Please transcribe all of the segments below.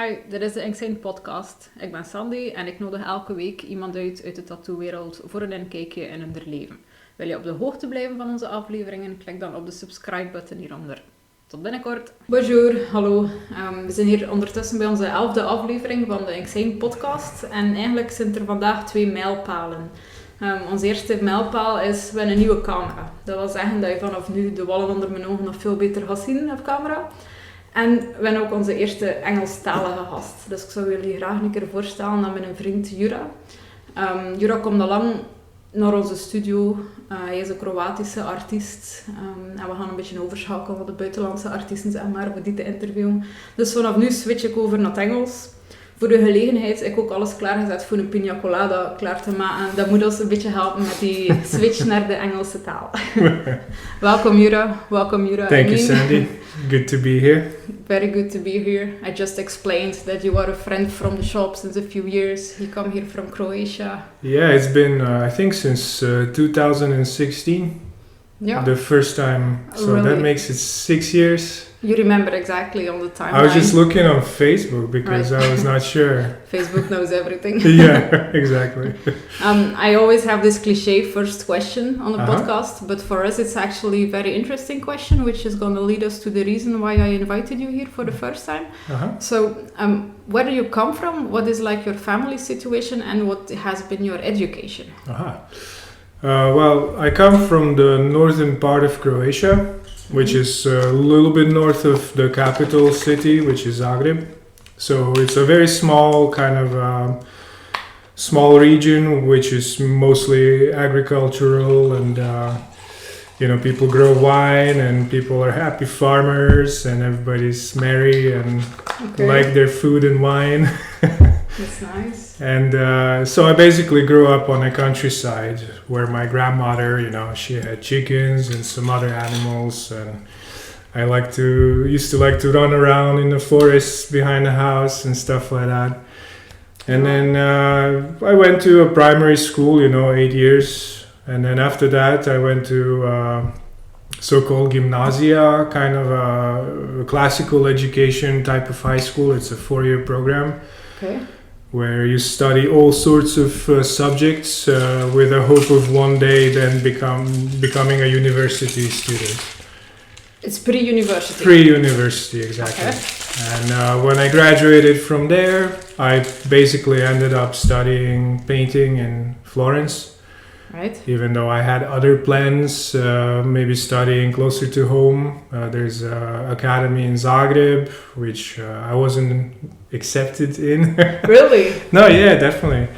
Hi, dit is de Inksane Podcast. Ik ben Sandy en ik nodig elke week iemand uit de tattoo-wereld voor een inkijkje in hun leven. Wil je op de hoogte blijven van onze afleveringen? Klik dan op de subscribe-button hieronder. Tot binnenkort. Bonjour, hallo. We zijn hier ondertussen bij onze 11e aflevering van de Inksane Podcast. En eigenlijk zijn er vandaag 2 mijlpalen. Onze eerste mijlpaal is, we hebben een nieuwe camera. Dat wil zeggen dat je vanaf nu de wallen onder mijn ogen nog veel beter gaat zien op camera. En we hebben ook onze eerste Engelstalige gast. Dus ik zou jullie graag een keer voorstellen aan mijn vriend Jura. Jura komt al lang naar onze studio. Hij is een Kroatische artiest. En we gaan een beetje overschakelen van de buitenlandse artiesten, zeg maar, voor die te interviewen. Dus vanaf nu switch ik over naar het Engels. Voor de gelegenheid heb ik ook alles klaargezet voor een pina colada klaar te maken. Dat moet ons een beetje helpen met die switch naar de Engelse taal. Welkom Jura. Thank you, Sandy. Good to be here. Very good to be here. I just explained that you are a friend from the shop since a few years. You come here from Croatia. Yeah, it's been, I think, since 2016. Yeah. The first time. So Really? that makes it 6 years. You remember exactly on the timeline. I was just looking on Facebook because I was not sure. Facebook knows everything. Yeah, exactly. I always have this cliche first question on the podcast, but for us it's actually a very interesting question, which is going to lead us to the reason why I invited you here for the first time. So, where do you come from? What is like your family situation, and what has been your education? Well, I come from the northern part of Croatia, which is a little bit north of the capital city, which is Zagreb. So it's a very small kind of small region, which is mostly agricultural, and people grow wine, and people are happy farmers, and everybody's merry and like their food and wine. That's nice. And so I basically grew up on the countryside where my grandmother, she had chickens and some other animals, and I used to like to run around in the forests behind the house and stuff like that. And then I went to a primary school, 8 years, and then after that I went to so-called gymnasia, kind of a classical education type of high school. It's a 4-year program. Okay. Where you study all sorts of subjects with a hope of one day then becoming a university student. It's pre-university. Pre-university, exactly. Okay. And when I graduated from there, I basically ended up studying painting in Florence. Right. Even though I had other plans, maybe studying closer to home. There's an academy in Zagreb, which I wasn't accepted in. Really? No, yeah, definitely.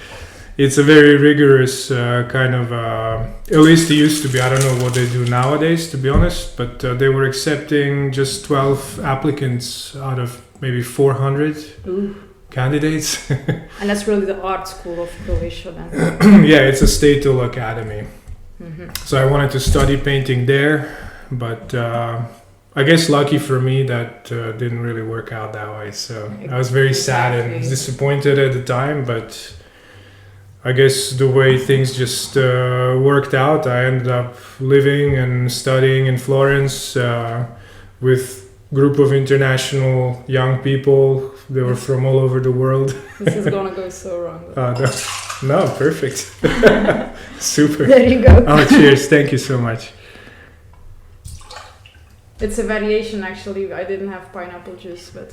It's a very rigorous kind of, at least it used to be. I don't know what they do nowadays, to be honest, but they were accepting just 12 applicants out of maybe 400 candidates. And that's really the art school of Croatia then? Yeah, it's a statal academy. Mm-hmm. So I wanted to study painting there, but I guess lucky for me that didn't really work out that way. So I was very sad and disappointed at the time, but I guess the way things just worked out, I ended up living and studying in Florence with a group of international young people. They were from all over the world. This is gonna go so wrong. No, perfect. Super. There you go. Oh, cheers. Thank you so much. It's a variation, actually. I didn't have pineapple juice, but...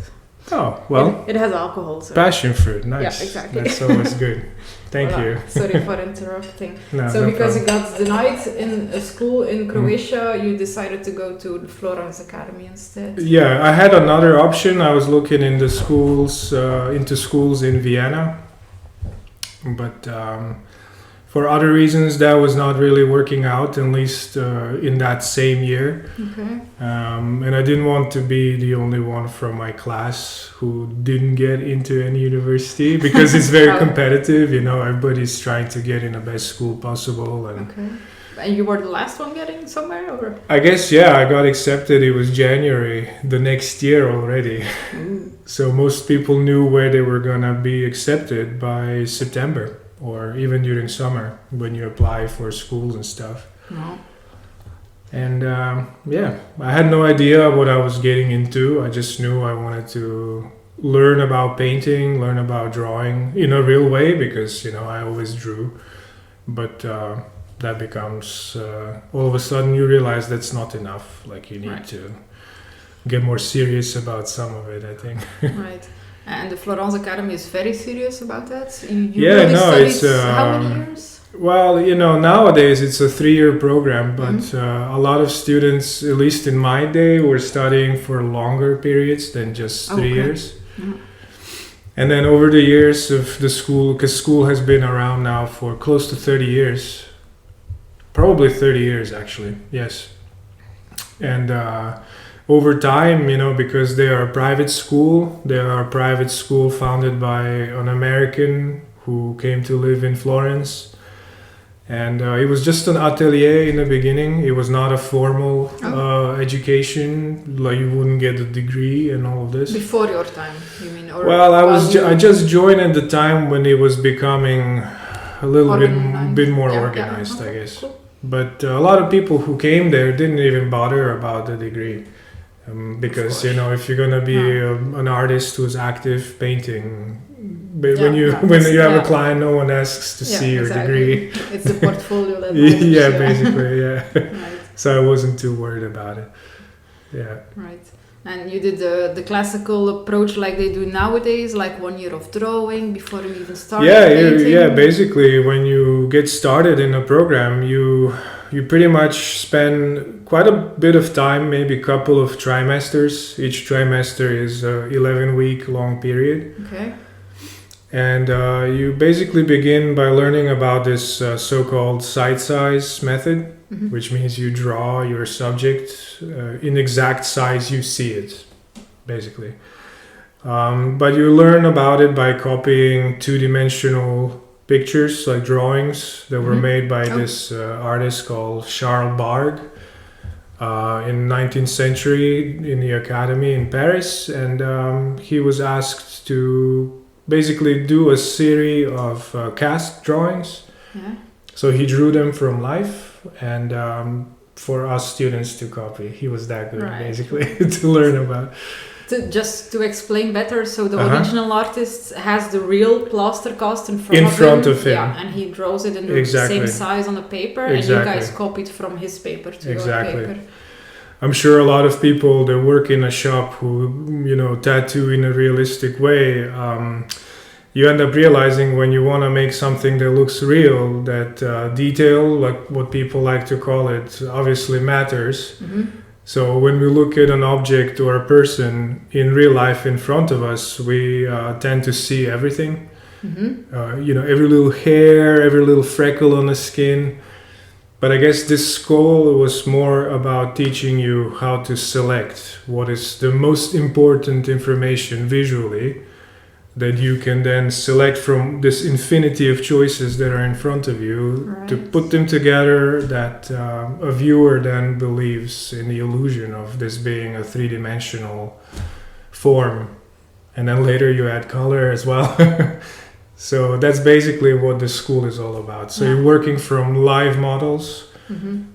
Oh, well. It has alcohol, so... Passion fruit, nice. Yeah, exactly. That's always good. Thank you. Sorry for interrupting. No, so no because problem. you got denied in a school in Croatia, you decided to go to the Florence Academy instead. Yeah, I had another option. I was looking in the schools, into schools in Vienna. But for other reasons, that was not really working out, at least in that same year. Okay. And I didn't want to be the only one from my class who didn't get into any university, because it's very competitive, everybody's trying to get in the best school possible. And And you were the last one getting somewhere, or? I guess, yeah, I got accepted. It was January the next year already. So most people knew where they were gonna be accepted by September, or even during summer when you apply for schools and stuff. No. And I had no idea what I was getting into. I just knew I wanted to learn about painting, learn about drawing in a real way, because I always drew, but that becomes all of a sudden you realize that's not enough. Like you need to get more serious about some of it, I think. Right. And the Florence Academy is very serious about that. It's how many years? Well, nowadays it's a 3-year program, but a lot of students, at least in my day, were studying for longer periods than just 3 years. Mm-hmm. And then over the years of the school, because school has been around now for close to 30 years, probably 30 years actually, yes. And over time, because they are a private school founded by an American who came to live in Florence. And it was just an atelier in the beginning. It was not a formal education. Like you wouldn't get a degree and all of this. Before your time, you mean? Or well, I just joined at the time when it was becoming a little bit more organized, I guess. Cool. But a lot of people who came there didn't even bother about the degree. Because if you're gonna be an artist who's active painting, but when you have a client, no one asks to see your degree. It's the portfolio that basically, Right. So I wasn't too worried about it. Yeah. Right. And you did the classical approach like they do nowadays, like 1 year of drawing before you even start painting? Basically, when you get started in a program, you pretty much spend quite a bit of time, maybe a couple of trimesters. Each trimester is a 11-week long period. Okay. And you basically begin by learning about this so-called sight size method, which means you draw your subject in exact size you see it, basically. But you learn about it by copying two-dimensional pictures, like drawings that were made by this artist called Charles Bargue in 19th century in the Academy in Paris. And he was asked to basically do a series of cast drawings. Yeah. So he drew them from life and for us students to copy. He was that good, basically, to learn about. Just to explain better, so the original artist has the real plaster cast in front of him. Yeah, and he draws it in the same size on the paper, and you guys copied from his paper to your paper. I'm sure a lot of people that work in a shop who, tattoo in a realistic way, you end up realizing when you want to make something that looks real, that detail, like what people like to call it, obviously matters. So when we look at an object or a person in real life in front of us, we tend to see everything. Every little hair, every little freckle on the skin. But I guess this school was more about teaching you how to select what is the most important information visually that you can then select from this infinity of choices that are in front of you, to put them together, that a viewer then believes in the illusion of this being a three-dimensional form. And then later you add color as well. So that's basically what the school is all about. So you're working from live models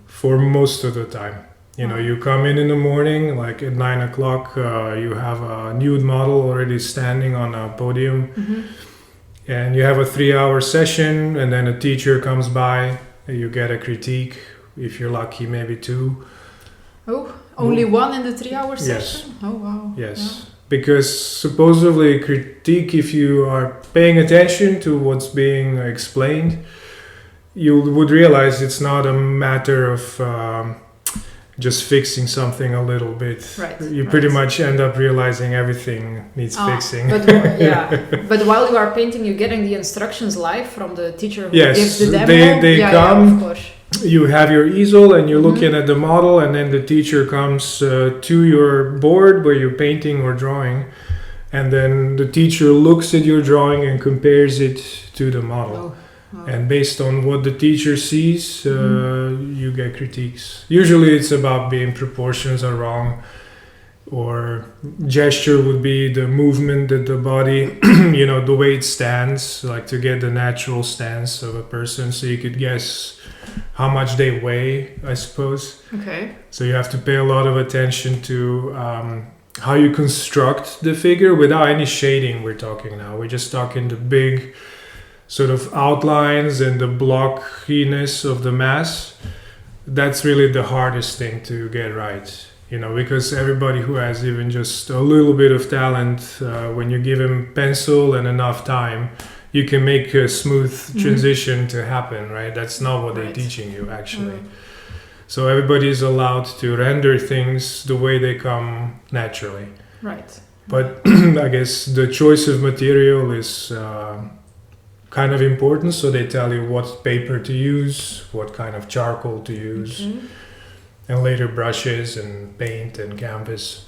for most of the time. You come in the morning, like at 9 o'clock, you have a nude model already standing on a podium. And you have a 3-hour session, and then a teacher comes by, and you get a critique. If you're lucky, maybe 2. Oh, only 1 in the 3-hour session? Yes. Oh, wow. Yes. Yeah. Because supposedly critique, if you are paying attention to what's being explained, you would realize it's not a matter of just fixing something a little bit. You pretty much end up realizing everything needs fixing. But while you are painting, you're getting the instructions live from the teacher who gives the demo? They come. Yeah, of course. You have your easel and you're looking at the model, and then the teacher comes to your board where you're painting or drawing, and then the teacher looks at your drawing and compares it to the model. And based on what the teacher sees, you get critiques. Usually it's about being proportions are wrong, or gesture would be the movement that the body, the way it stands, like to get the natural stance of a person, so you could guess how much they weigh, I suppose. Okay. So you have to pay a lot of attention to how you construct the figure without any shading. We're talking now. We're just talking the big sort of outlines and the blockiness of the mass. That's really the hardest thing to get right, because everybody who has even just a little bit of talent, when you give him pencil and enough time, you can make a smooth transition to happen, right? That's not what they're teaching you, actually. So everybody is allowed to render things the way they come naturally. Right. But I guess the choice of material is kind of important. So they tell you what paper to use, what kind of charcoal to use, and later brushes and paint and canvas.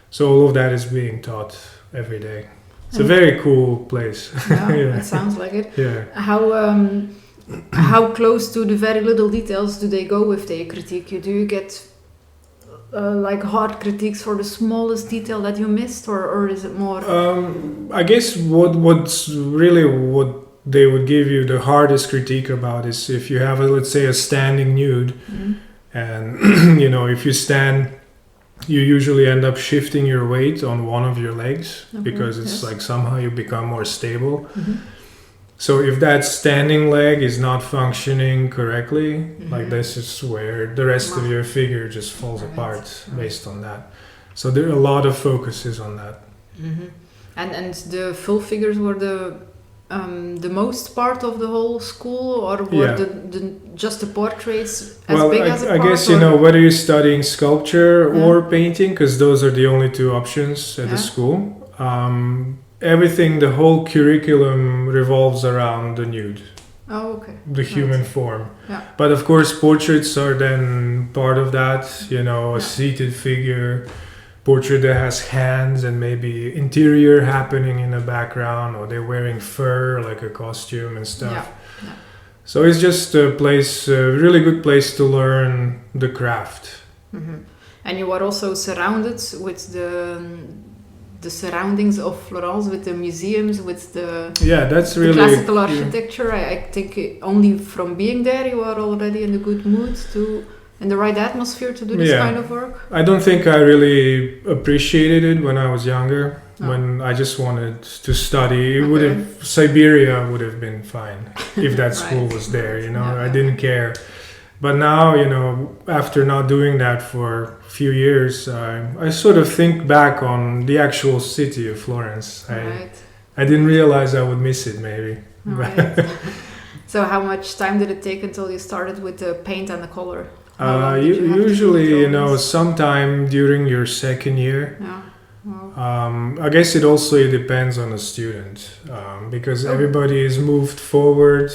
So all of that is being taught every day. It's a very cool place. Yeah, it sounds like it. Yeah. How close to the very little details do they go with their critique? Do you get like hard critiques for the smallest detail that you missed, or is it more? I guess what they would give you the hardest critique about is if you have let's say a standing nude, and if you stand, you usually end up shifting your weight on one of your legs because it's like somehow you become more stable. So if that standing leg is not functioning correctly, like this is where the rest of your figure just falls apart based on that. So there are a lot of focuses on that. And the full figures were the most part of the whole school, or were just the portraits as big as a part? I guess, whether you're studying sculpture or painting, because those are the only two options at the school, everything, the whole curriculum revolves around the nude. Oh, okay. The human form. Yeah. But of course, portraits are then part of that, a seated figure, portrait that has hands and maybe interior happening in the background, or they're wearing fur like a costume and stuff. Yeah. So it's just a really good place to learn the craft. And you are also surrounded with the surroundings of Florence, with the museums, with that's really the classical architecture. I think only from being there you are already in a good mood in the right atmosphere to do this kind of work. I don't think I really appreciated it when I was younger, when I just wanted to study. Siberia would have been fine if that school was there, I didn't care. But now, after not doing that for a few years, I sort of think back on the actual city of Florence. I didn't realize I would miss it, maybe. Right. So how much time did it take until you started with the paint and the color? Usually, sometime during your second year. Yeah. Wow. I guess it also depends on the student, because everybody is moved forward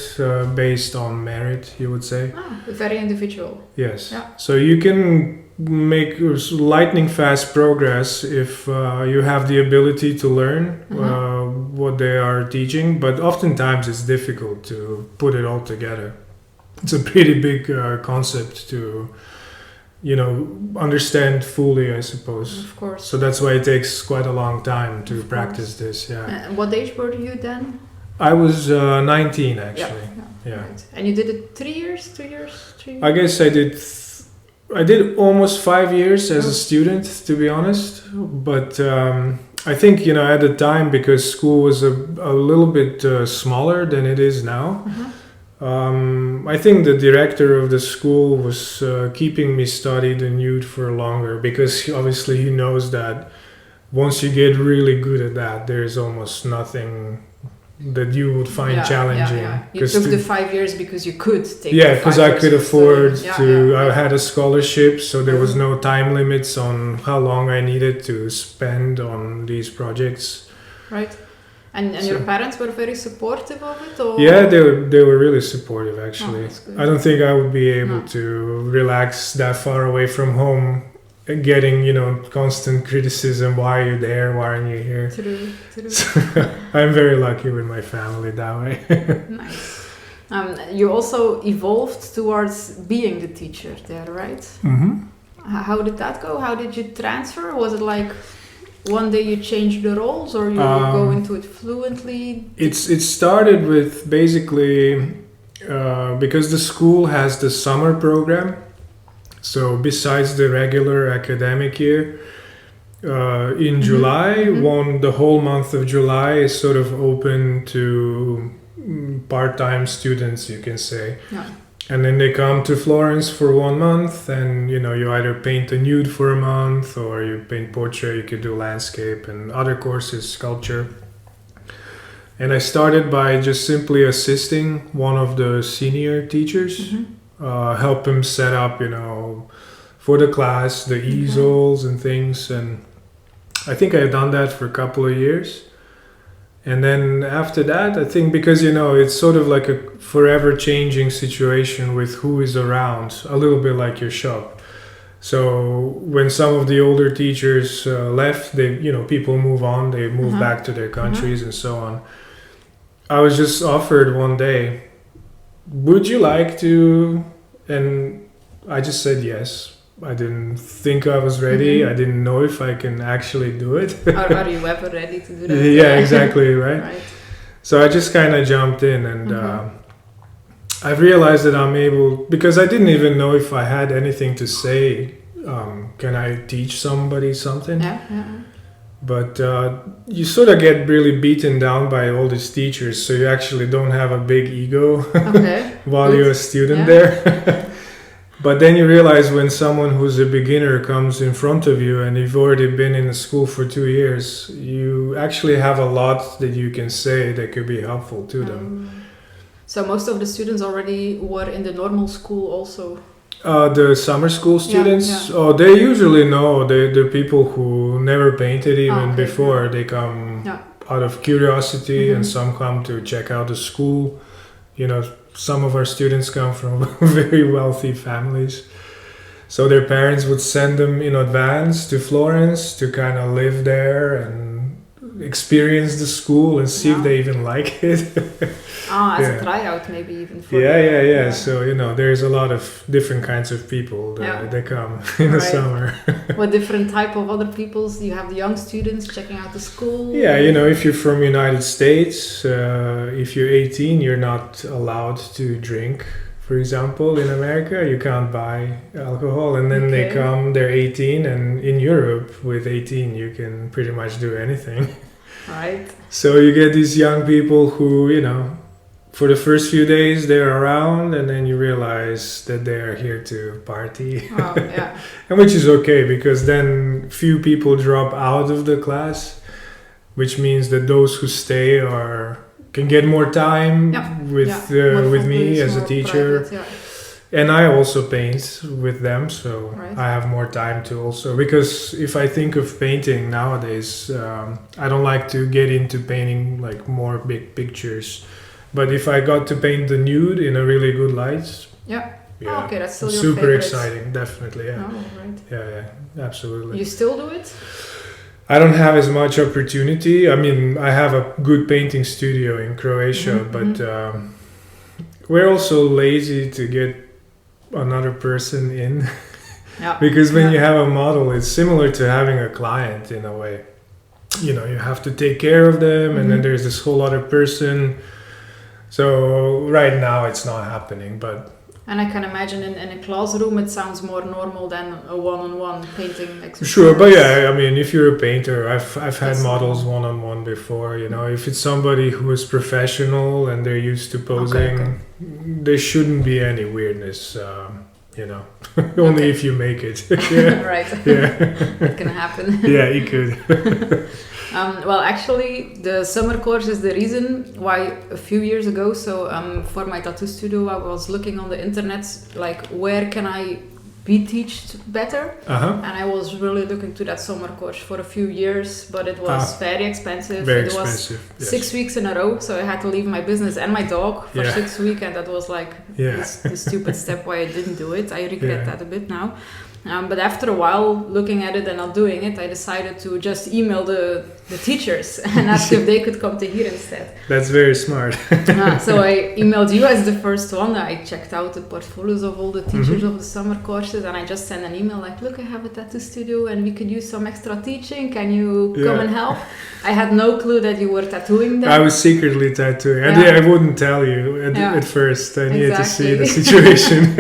based on merit, you would say. Very individual. Yes. Yeah. So you can make lightning fast progress if you have the ability to learn what they are teaching, but oftentimes it's difficult to put it all together. It's a pretty big concept to understand fully, I suppose. Of course. So that's why it takes quite a long time to practice this. Yeah. What age were you then? I was 19 actually. Yeah. Right. And you did it 3 years, 2 years, 3 years? I guess I did almost 5 years as a student, to be honest. But I think at the time, because school was a little bit smaller than it is now. I think the director of the school was keeping me study the nude for longer, because obviously he knows that once you get really good at that, there's almost nothing that you would find challenging. You took the 5 years because you could take because I could afford to. I had a scholarship, so there was no time limits on how long I needed to spend on these projects. Right. And your parents were very supportive of it? Or? Yeah, they were really supportive, actually. That's good. I don't think I would be able to relax that far away from home, getting, constant criticism. Why are you there? Why aren't you here? True. So, I'm very lucky with my family that way. Nice. You also evolved towards being the teacher there, right? How did that go? How did you transfer? Was it like one day you changed the roles, or you go into it fluently? It started with basically because the school has the summer program. So besides the regular academic year, in July. The whole month of July is sort of open to part-time students, you can say. Yeah. And then they come to Florence for 1 month, and you either paint a nude for a month, or you paint portrait. You could do landscape and other courses, sculpture. And I started by just simply assisting one of the senior teachers, help him set up, for the class, the easels and things. And I think I've done that for a couple of years. And then after that, I think because, it's sort of like a forever changing situation with who is around, a little bit like your shop. So when some of the older teachers left, people move on, they move back to their countries and so on. I was just offered one day, would you like to? And I just said yes. I didn't think I was ready. I didn't know if I can actually do it. Are you ever ready to do that? Yeah, exactly, right? Right. So I just kind of jumped in, and I've realized that I'm able, because I didn't even know if I had anything to say. Can I teach somebody something? Yeah. But you sort of get really beaten down by all these teachers, so you actually don't have a big ego while you're a student there. But then you realize when someone who's a beginner comes in front of you and you've already been in the school for 2 years, you actually have a lot that you can say that could be helpful to them. So most of the students already were in the normal school also? The summer school students, they usually know. They're people who never painted even before. They come out of curiosity, and some come to check out the school. Some of our students come from very wealthy families. So their parents would send them in advance to Florence to kind of live there and experience the school and see if they even like it. As a tryout maybe even for Yeah. So, there's a lot of different kinds of people that come in the summer. What different type of other peoples? You have the young students checking out the school? Yeah, if you're from United States, if you're 18, you're not allowed to drink. For example, in America, you can't buy alcohol, and then they come, they're 18, and in Europe, with 18, you can pretty much do anything. Right. So you get these young people who, for the first few days, they're around, and then you realize that they are here to party. Oh, yeah. And which is okay, because then few people drop out of the class, which means that those who stay can get more time with me as a teacher. Private, and I also paint with them, so I have more time to also, because if I think of painting nowadays, I don't like to get into painting like more big pictures, but if I got to paint the nude in a really good light, that's still your super favorite. Exciting, definitely. Yeah, absolutely. You still do it? I don't have as much opportunity. I mean, I have a good painting studio in Croatia, but we're also lazy to get another person in. Because when you have a model, it's similar to having a client in a way. You have to take care of them, and then there's this whole other person. So right now it's not happening, but... And I can imagine in a classroom it sounds more normal than a one-on-one painting exercise. Sure, but if you're a painter, I've had models one-on-one before. If it's somebody who is professional and they're used to posing, there shouldn't be any weirdness. Only if you make it. Right. Yeah. It can happen. Yeah, it could. Well, actually, the summer course is the reason why a few years ago, for my tattoo studio, I was looking on the internet, like, where can I be taught better? And I was really looking to that summer course for a few years, but it was very expensive. It was 6 weeks in a row, so I had to leave my business and my dog for 6 weeks, and that was like the stupid step why I didn't do it. I regret that a bit now. But after a while, looking at it and not doing it, I decided to just email the teachers and ask if they could come to here instead. That's very smart. So I emailed you as the first one. I checked out the portfolios of all the teachers of the summer courses, and I just sent an email like, look, I have a tattoo studio and we could use some extra teaching. Can you come and help? I had no clue that you were tattooing them. I was secretly tattooing. I wouldn't tell you at first. I needed to see the situation.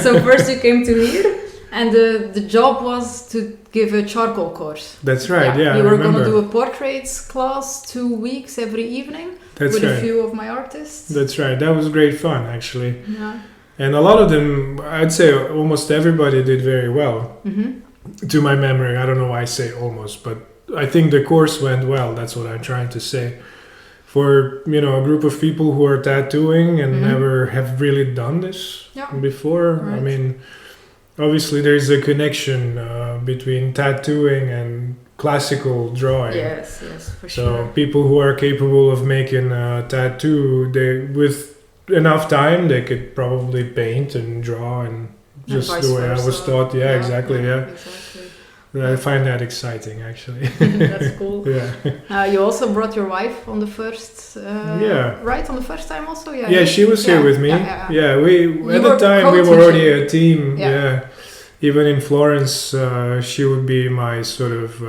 So first you came to here? And the job was to give a charcoal course. That's right, yeah, You I were going to remember. do a portraits class 2 weeks every evening That's with right. a few of my artists. That's right. That was great fun, actually. Yeah. And a lot of them, I'd say almost everybody did very well. Mm-hmm. To my memory, I don't know why I say almost, but I think the course went well. That's what I'm trying to say. For, a group of people who are tattooing and never have really done this before, Right. I mean, obviously there's a connection between tattooing and classical drawing. Yes, for So sure. people who are capable of making a tattoo, with enough time, they could probably paint and draw and just vice the way I versa. was taught. Yeah, exactly. Exactly. I find that exciting, actually. That's cool. Yeah. You also brought your wife on the first, right? On the first time also? Yeah, she was here with me. Yeah, we at the were time we were already co-teaching. a team. Yeah. Yeah. Even in Florence, she would be my sort of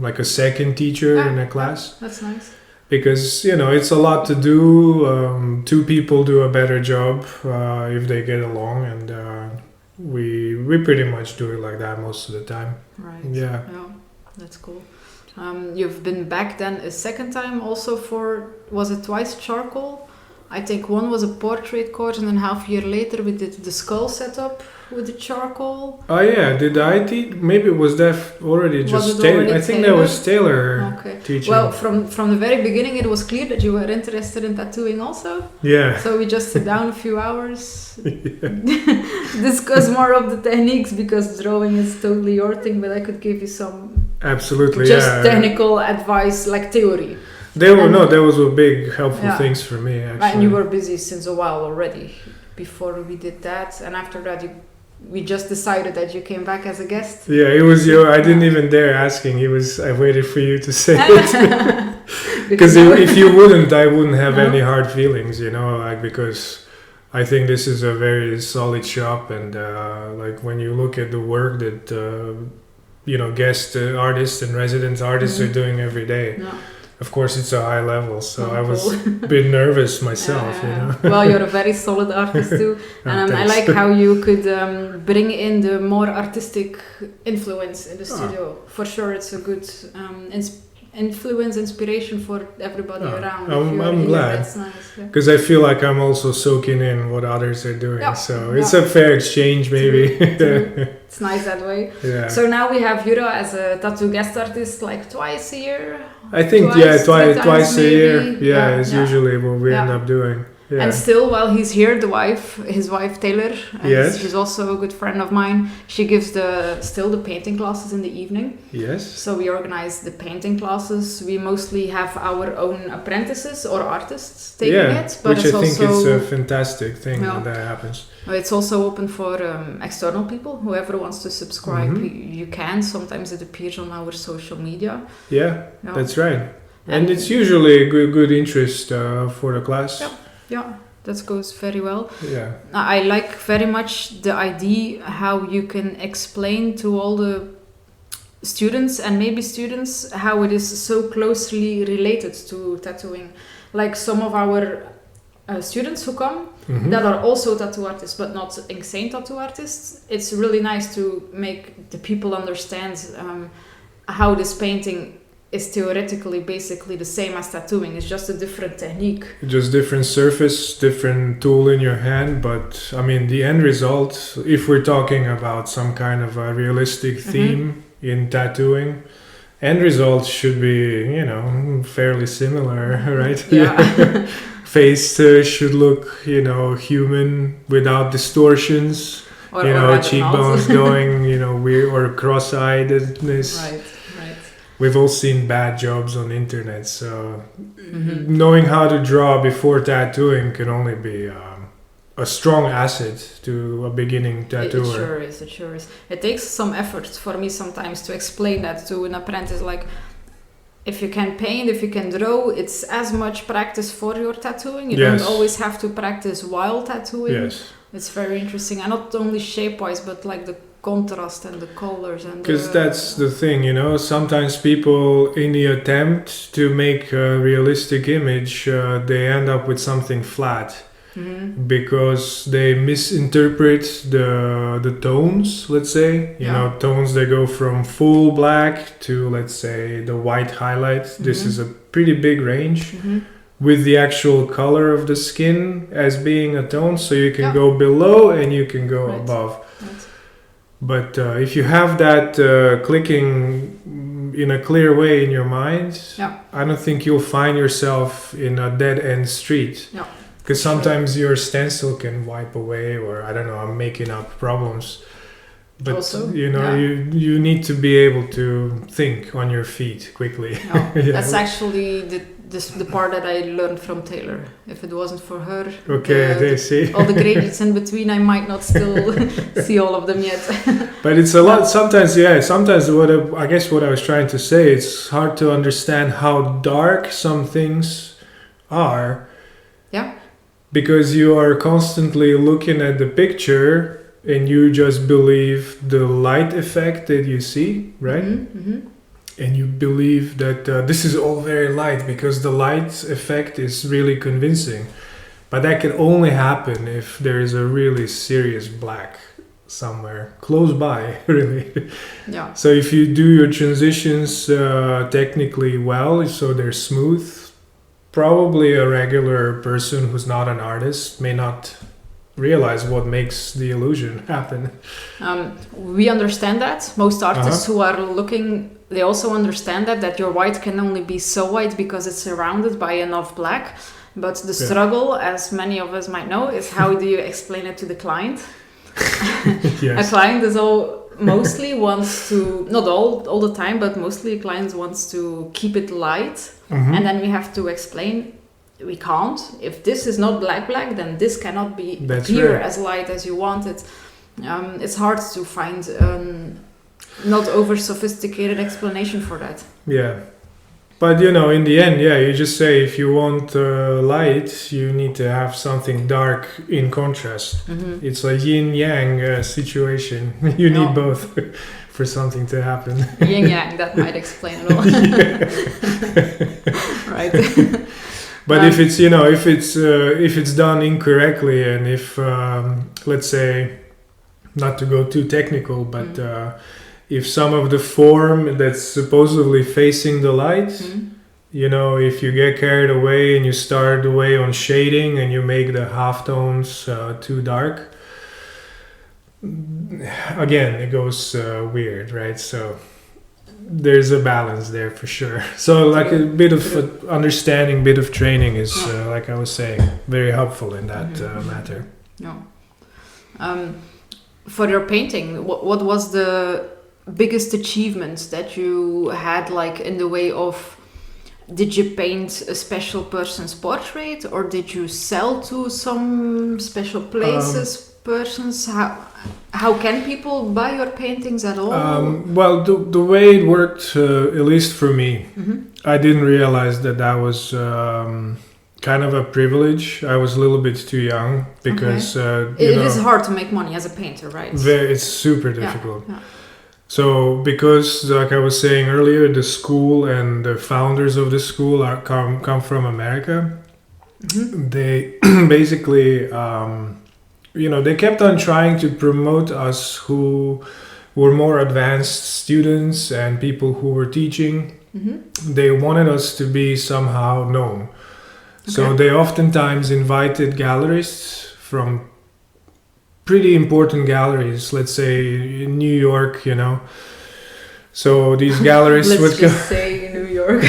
like a second teacher in a class. That's nice. Because, it's a lot to do. Two people do a better job if they get along. And we pretty much do it like that most of the time. Right. Yeah. That's cool. You've been back then a second time also for, was it twice charcoal? I think one was a portrait course and then half a year later we did the skull setup with the charcoal. Oh yeah, did I teach? Maybe was that already just Taylor? I think that was Taylor teaching. Well, from the very beginning it was clear that you were interested in tattooing also. Yeah. So we just sit down a few hours, discuss more of the techniques because drawing is totally your thing, but I could give you some absolutely technical advice like theory. There was a big helpful things for me actually. And you were busy since a while already before we did that, and after that we just decided that you came back as a guest. Yeah, it was you. I didn't even dare asking. I waited for you to say it. Because if you wouldn't, I wouldn't have any hard feelings, because I think this is a very solid shop, and like when you look at the work that guest artists and resident artists are doing every day. No. Of course, it's a high level, so I was a bit nervous myself, Well, you're a very solid artist too, and I like how you could bring in the more artistic influence in the studio. For sure, it's a good inspiration for everybody around. I'm glad, that's nice. Because I feel like I'm also soaking in what others are doing, so it's a fair exchange, maybe. It's nice that way. Yeah. So now we have Jura as a tattoo guest artist like twice a year. I think twice a year. Yeah, is usually what we end up doing. Yeah. And still, while he's here, his wife Taylor, she's also a good friend of mine. She gives still the painting classes in the evening. Yes. So we organize the painting classes. We mostly have our own apprentices or artists taking it, but which it's I think also, is a fantastic thing that happens. It's also open for external people. Whoever wants to subscribe, you can. Sometimes it appears on our social media. Yeah, that's right. And it's usually a good interest for the class. Yeah, that goes very well. Yeah. I like very much the idea how you can explain to all the students and maybe students how it is so closely related to tattooing. Like some of our students who come that are also tattoo artists but not Inksane tattoo artists. It's really nice to make the people understand how this painting is theoretically basically the same as tattooing. It's just a different technique. Just different surface, different tool in your hand. But I mean, the end result, if we're talking about some kind of a realistic theme in tattooing, end result should be, fairly similar, right? Yeah. Face should look, human without distortions. Or cheekbones going, weird or cross-eyedness. Right. We've all seen bad jobs on the internet, so knowing how to draw before tattooing can only be a strong asset to a beginning tattooer. It sure is. It takes some effort for me sometimes to explain that to an apprentice. Like, if you can paint, if you can draw, it's as much practice for your tattooing. You don't always have to practice while tattooing. Yes. It's very interesting, and not only shape-wise, but like the contrast and the colors and because that's the thing, sometimes people in the attempt to make a realistic image they end up with something flat, because they misinterpret the tones, let's say. You know, tones that go from full black to, let's say, the white highlight. This is a pretty big range with the actual color of the skin as being a tone. So you can go below and you can go above. Right. But if you have that clicking in a clear way in your mind, I don't think you'll find yourself in a dead-end street. Yeah. Because sometimes your stencil can wipe away, or I don't know, I'm making up problems. But also, you know, you need to be able to think on your feet quickly. No, that's actually the part that I learned from Taylor. If it wasn't for her, they see all the gradients in between, I might not still see all of them yet. But it's a lot. Sometimes, sometimes what I was trying to say, it's hard to understand how dark some things are. Yeah. Because you are constantly looking at the picture and you just believe the light effect that you see, right? And you believe that this is all very light because the light effect is really convincing. But that can only happen if there is a really serious black somewhere close by, really. Yeah. So if you do your transitions technically well, so they're smooth, probably a regular person who's not an artist may not realize what makes the illusion happen. We understand that. Most artists who are looking, they also understand that your white can only be so white because it's surrounded by enough black. But the struggle, as many of us might know, is how do you explain it to the client? A client is mostly wants to, not all the time, but mostly clients wants to keep it light. And then we have to explain, we can't. If this is not black, then this cannot be appear as light as you want it. It's hard to find not over sophisticated explanation for that. Yeah. But you know, in the end, you just say if you want light, you need to have something dark in contrast. It's a yin-yang situation. You need both for something to happen. Yin-yang, that might explain it all. Right. But if it's, if it's done incorrectly, and if, let's say, not to go too technical, but if some of the form that's supposedly facing the light, if you get carried away and you start away on shading and you make the halftones too dark, again, it goes weird, right? So there's a balance there for sure. So like a bit of understanding, bit of training is, like I was saying, very helpful in that matter. Yeah. For your painting, what was the biggest achievement that you had, like in the way of, did you paint a special person's portrait, or did you sell to some special places, persons? How can people buy your paintings at all? Well, the way it worked, at least for me, I didn't realize that was kind of a privilege. I was a little bit too young because it is hard to make money as a painter, right? It's super difficult. Yeah. So because, like I was saying earlier, the school and the founders of the school come from America. They basically, they kept on trying to promote us who were more advanced students and people who were teaching. They wanted us to be somehow known. So they oftentimes invited gallerists from pretty important galleries, let's say in New York, So these gallerists would just say New York.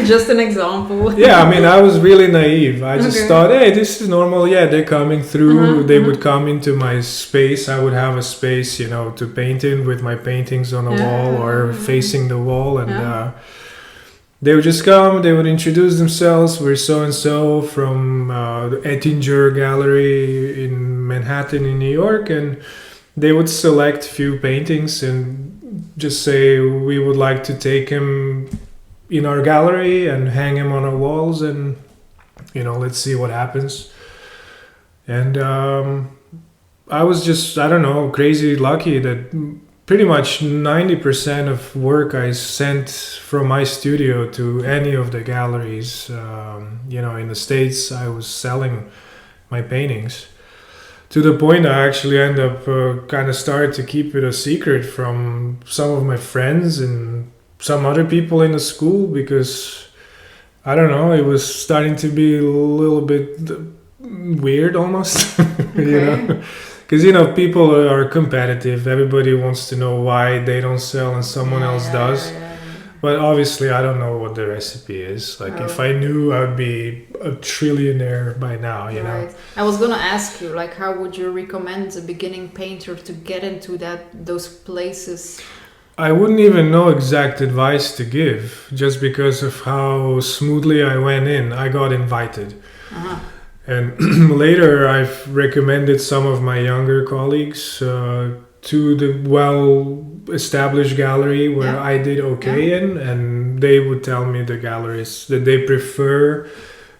Just an example. Yeah, I mean, I was really naive. I just thought, hey, this is normal. Yeah, they're coming through. They would come into my space. I would have a space, to paint in with my paintings on a wall or facing the wall. And they would just come, they would introduce themselves. We're so-and-so from the Ettinger Gallery in Manhattan in New York. And they would select a few paintings and just say, we would like to take him in our gallery and hang him on our walls and, let's see what happens. And I was just, crazy lucky that pretty much 90% of work I sent from my studio to any of the galleries. In the States, I was selling my paintings. To the point I actually end up kind of started to keep it a secret from some of my friends and some other people in the school, because I don't know, it was starting to be a little bit weird almost. You know, because people are competitive. Everybody wants to know why they don't sell and someone else does. But obviously, I don't know what the recipe is. Like, if I knew, I would be a trillionaire by now, you know? I was going to ask you, like, how would you recommend a beginning painter to get into those places? I wouldn't even know exact advice to give, just because of how smoothly I went in. I got invited. Uh-huh. And later, I've recommended some of my younger colleagues to the well-established gallery where I did in, and they would tell me, the galleries, that they prefer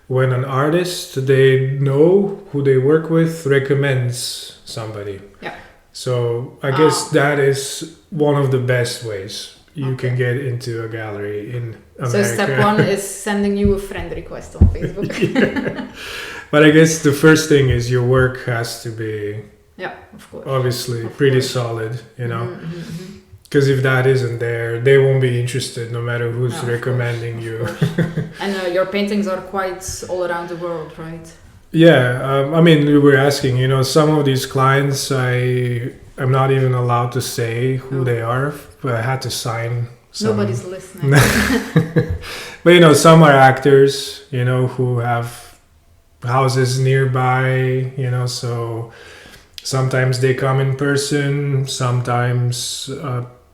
when an artist they know who they work with recommends somebody. Yeah. So I guess that is one of the best ways you can get into a gallery in America. So step one is sending you a friend request on Facebook. But I guess the first thing is your work has to be... Yeah, of course. Obviously, pretty solid, you know. Because if that isn't there, they won't be interested no matter who's recommending you. And your paintings are quite all around the world, right? Yeah, I mean, we were asking, some of these clients, I'm not even allowed to say who they are, but I had to sign some. Nobody's listening. But, some are actors, who have houses nearby, so... Sometimes they come in person, sometimes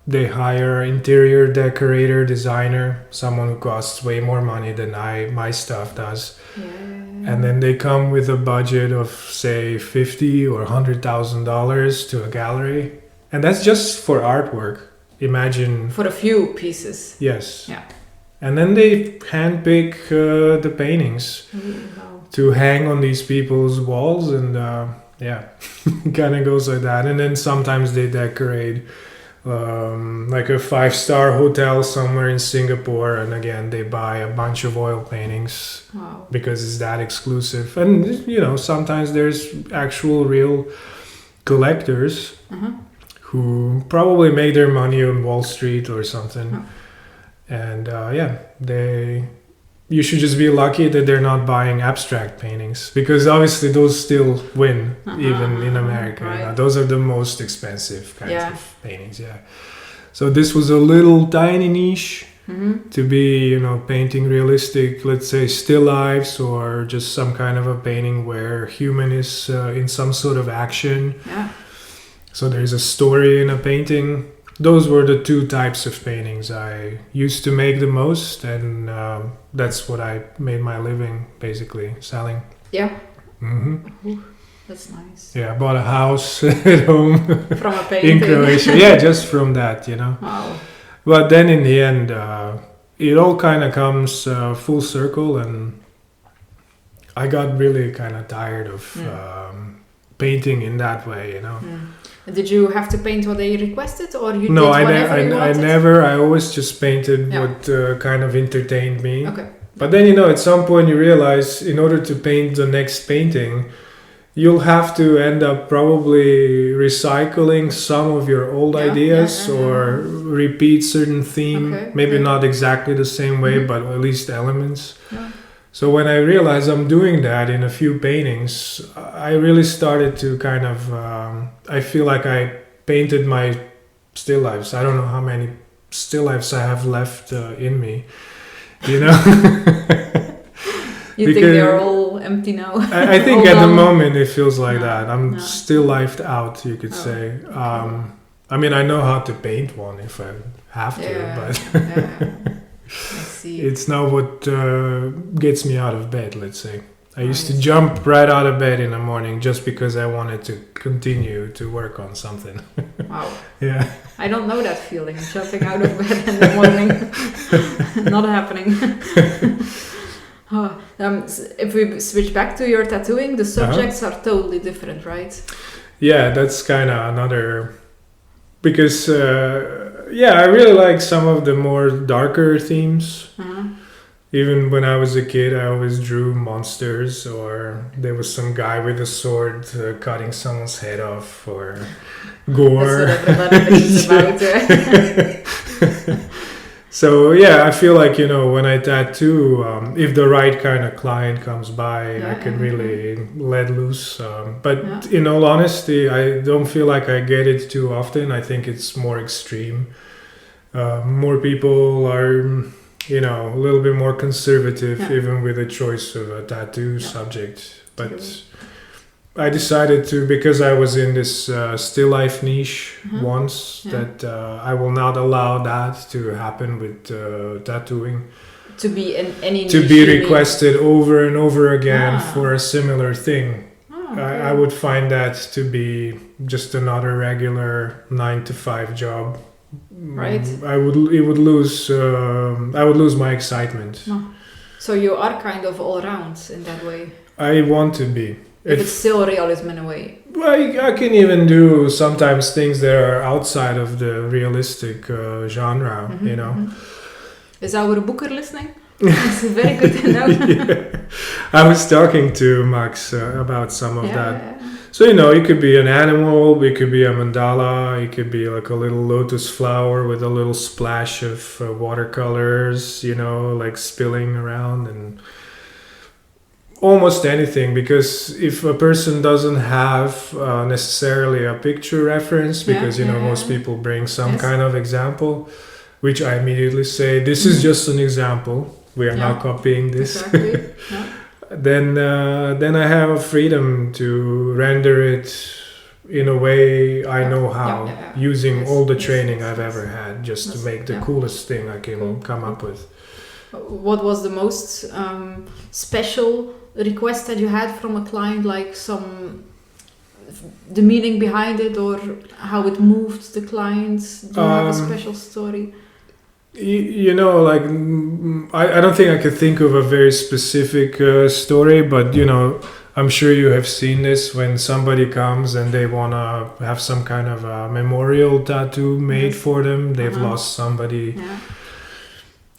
they hire interior decorator, designer, someone who costs way more money than my stuff does. Yeah. And then they come with a budget of, say, $50,000 or $100,000 to a gallery. And that's just for artwork. Imagine... For a few pieces. Yes. Yeah. And then they handpick the paintings to hang on these people's walls and... kind of goes like that. And then sometimes they decorate like a 5-star hotel somewhere in Singapore, and again they buy a bunch of oil paintings because it's that exclusive. And sometimes there's actual real collectors who probably make their money on Wall Street or something. And you should just be lucky that they're not buying abstract paintings, because obviously those still win even in America. Right. Those are the most expensive kinds of paintings. Yeah. So this was a little tiny niche to be, painting realistic, let's say still lifes, or just some kind of a painting where human is in some sort of action. Yeah. So there's a story in a painting. Those were the two types of paintings I used to make the most, and that's what I made my living, basically, selling. Yeah. Mm-hmm. That's nice. Yeah, I bought a house at home. From a painting? In Croatia. Yeah, just from that, Wow. But then in the end, it all kind of comes full circle, and I got really kind of tired of painting in that way, Did you have to paint what they requested, or you did whatever you wanted? I never. I always just painted what kind of entertained me. Okay. But then, at some point you realize, in order to paint the next painting, you'll have to end up probably recycling some of your old ideas or repeat certain theme. Maybe not exactly the same way, but at least elements. Yeah. So when I realized I'm doing that in a few paintings, I really started to kind of, I feel like I painted my still lifes. I don't know how many still lifes I have left in me, You think they're all empty now? I think at the moment it feels like that. I'm still lifed out, you could say. Okay. I mean, I know how to paint one if I have to, but... I see. It's not what gets me out of bed, let's say. I used to jump right out of bed in the morning just because I wanted to continue to work on something. Wow. Yeah. I don't know that feeling, jumping out of bed in the morning. Not happening. If we switch back to your tattooing, the subjects are totally different, right? Yeah, that's kind of another... Because... I really like some of the more darker themes. Even when I was a kid, I always drew monsters, or there was some guy with a sword cutting someone's head off, or gore. That's what everybody thinks about. So yeah, I feel like, when I tattoo, if the right kind of client comes by, I can really let loose. But in all honesty, I don't feel like I get it too often. I think it's more extreme. More people are, a little bit more conservative, even with the choice of a tattoo subject. But I decided to, because I was in this still life niche once, that I will not allow that to happen with tattooing. To be in any to niche, be requested over and over again for a similar thing. Okay. I would find that to be just another regular 9-to-5 job. Right. I would lose my excitement. So you are kind of all round in that way. I want to be. If it's still realism in a way. Well, I can even do sometimes things that are outside of the realistic genre, Is our booker listening? It's very good to know. I was talking to Max about some of that. Yeah. So, it could be an animal, it could be a mandala, it could be like a little lotus flower with a little splash of watercolors, like spilling around, and almost anything, because if a person doesn't have necessarily a picture reference, because most people bring some kind of example, which I immediately say, this is just an example, we are not copying this. Exactly. then I have a freedom to render it in a way I know how, using all the training I've ever had, just to make the coolest thing I can come up with. What was the most special request that you had from a client, like the meaning behind it, or how it moved the client? Do you have a special story? I don't think I could think of a very specific story, but I'm sure you have seen this when somebody comes and they want to have some kind of a memorial tattoo made for them. They've lost somebody.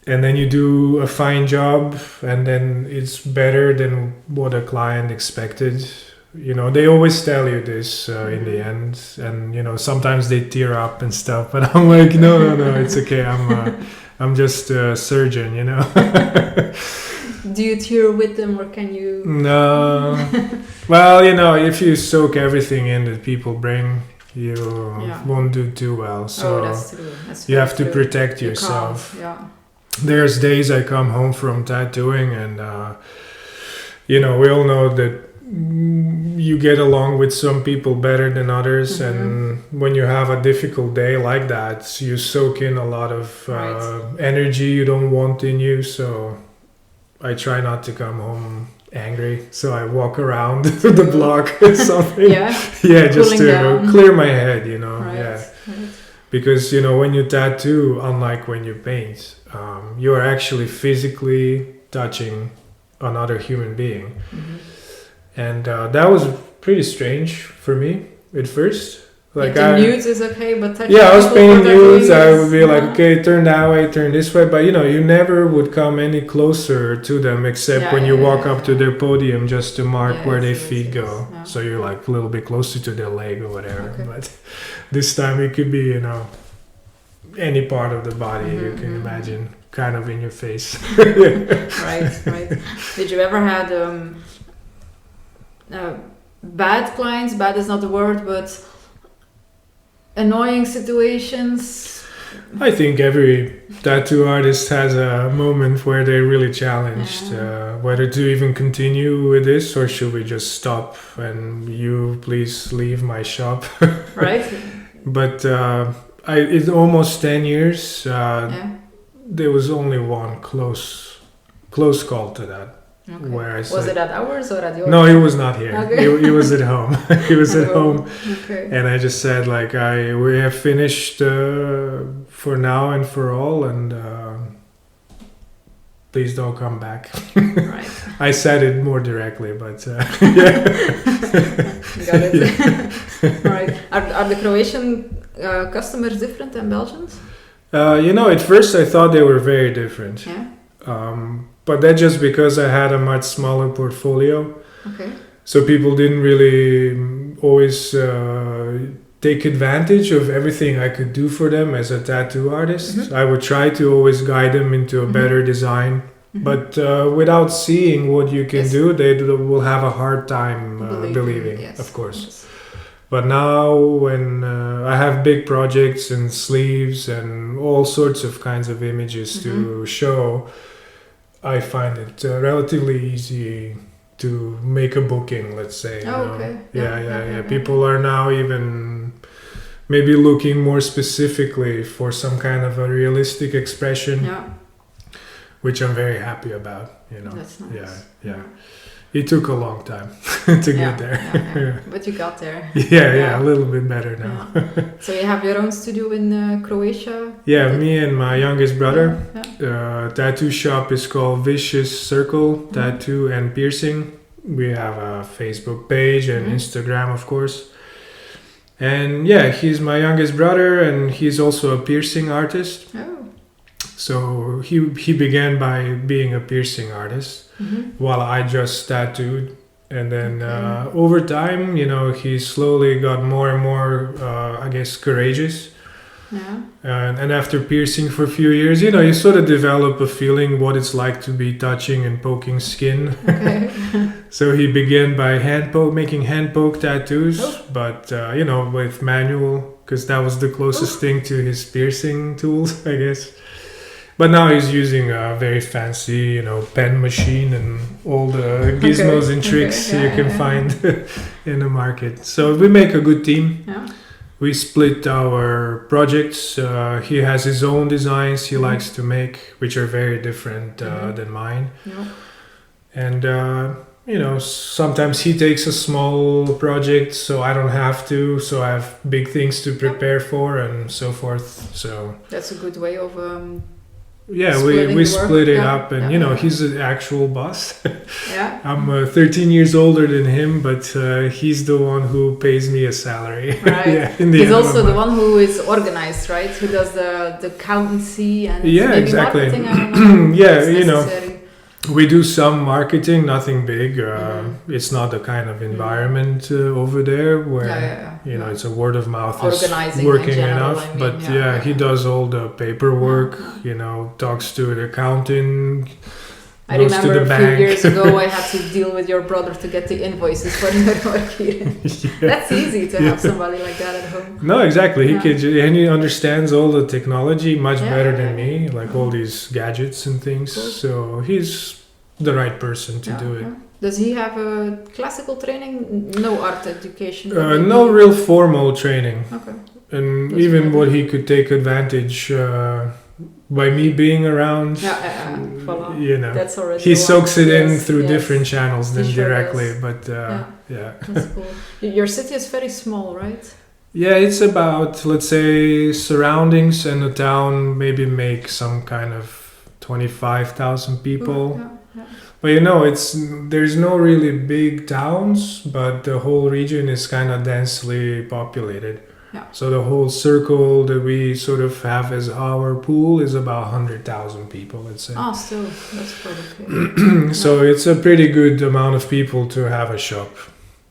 And then you do a fine job, and then it's better than what a client expected. They always tell you this in the end, and sometimes they tear up and stuff. But I'm like, no, it's okay. I'm just a surgeon, Do you tear with them, or can you? No. Well, if you soak everything in that people bring, you won't do too well. So that's true. That's you have to true. protect yourself. There's days I come home from tattooing, and we all know that you get along with some people better than others, and when you have a difficult day like that, you soak in a lot of energy you don't want in you. So I try not to come home angry, so I walk around the block or something. Just to clear my head, because when you tattoo, unlike when you paint, you are actually physically touching another human being. And that was pretty strange for me at first. Like nudes is okay, but touching I was painting nudes. I would be like, okay, turn that way, turn this way. But you never would come any closer to them, except when you walk up to their podium just to mark where their feet go. So you're like a little bit closer to their leg or whatever. But this time it could be, any part of the body you can imagine, kind of in your face. Right. Did you ever had bad clients? Bad is not the word, but annoying situations? I think every tattoo artist has a moment where they're really challenged, whether to even continue with this, or should we just stop and you please leave my shop. Right. But it's almost 10 years. There was only one close call to that. Okay. Where was it at ours or at yours? No, he was not here. Okay. He was at home. He was at home. Okay. And I just said, we have finished for now and for all, and please don't come back. Right. I said it more directly, but Got it. Right. Are the Croatian customers different than Belgians? at first I thought they were very different. but that's just because I had a much smaller portfolio. Okay. So people didn't really always take advantage of everything I could do for them as a tattoo artist. Mm-hmm. I would try to always guide them into a better design. Mm-hmm. But without seeing what you can do, they will have a hard time believing, yes. Of course. Yes. But now when I have big projects and sleeves and all sorts of kinds of images to show, I find it relatively easy to make a booking, let's say. Okay. Yeah. People are now even maybe looking more specifically for some kind of a realistic expression, which I'm very happy about. That's nice. Yeah. It took a long time to get there. Yeah. But you got there. Yeah, a little bit better now. Yeah. So you have your own studio in Croatia? Yeah, me and my youngest brother. Tattoo shop is called Vicious Circle Tattoo and Piercing. We have a Facebook page and Instagram, of course. And he's my youngest brother, and he's also a piercing artist. Oh. So he began by being a piercing artist, while I just tattooed. And then over time, he slowly got more and more, courageous. Yeah. And after piercing for a few years, you sort of develop a feeling what it's like to be touching and poking skin. Okay. So he began by making hand poke tattoos, but with manual, because that was the closest thing to his piercing tools, I guess. But now he's using a very fancy, pen machine and all the gizmos and tricks you can find in the market. So we make a good team. Yeah. We split our projects. He has his own designs he likes to make, which are very different than mine. Yeah. And, sometimes he takes a small project, so I don't have to. So I have big things to prepare for and so forth. So that's a good way of... we split it up, and he's an actual boss. I'm 13 years older than him, but he's the one who pays me a salary. Right. He's also the one who is organized, right? Who does the accountancy and maybe exactly. marketing. I don't know. We do some marketing, nothing big. It's not the kind of environment over there where it's a word of mouth is working enough. But he does all the paperwork. Talks to the accountant. I remember a few years ago I had to deal with your brother to get the invoices for your work here. That's easy to have somebody like that at home. No, exactly. He understands all the technology much better than me, like all these gadgets and things. Cool. So he's the right person to do it. Does he have a classical training? No art education? No real formal training. Okay. And that's even what he could take advantage by me being around, that's already he soaks it in through different channels than directly. Does. But that's cool. Your city is very small, right? Yeah, it's about, let's say, surroundings and the town maybe make some kind of 25,000 people. But there's no really big towns, but the whole region is kind of densely populated. Yeah. So the whole circle that we sort of have as our pool is about 100,000 people, let's say. Oh, still, that's pretty okay. So it's a pretty good amount of people to have a shop.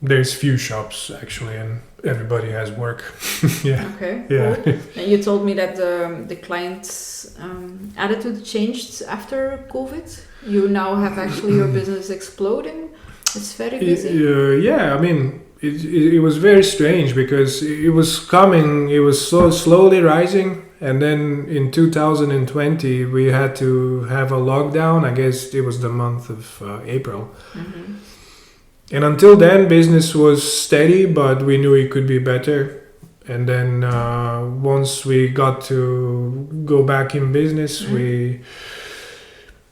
There's few shops, actually, and everybody has work. Okay, cool. And you told me that the client's attitude changed after COVID. You now have actually your business exploding. It's very busy. It was very strange because it was so slowly rising, and then in 2020 we had to have a lockdown. I guess it was the month of April. Mm-hmm. And until then business was steady, but we knew it could be better. And then once we got to go back in business,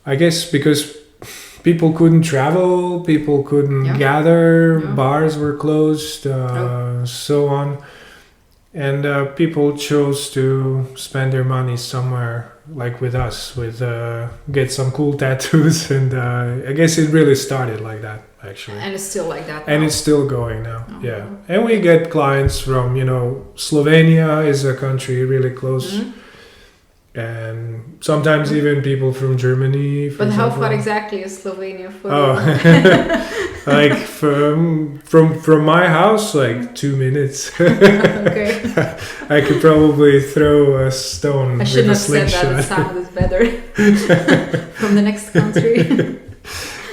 I guess because people couldn't travel, people couldn't gather, bars were closed, so on. And people chose to spend their money somewhere like with us, get some cool tattoos. And I guess it really started like that, actually. And it's still like that now. And it's still going now, And we get clients from, Slovenia is a country really close. Mm-hmm. and sometimes even people from Germany. For But how example. far exactly is Slovenia for Oh, you? like from my house, like 2 minutes. Okay. I could probably throw a stone I with shouldn't a have said that, slingshot. it sounded better. From the next country.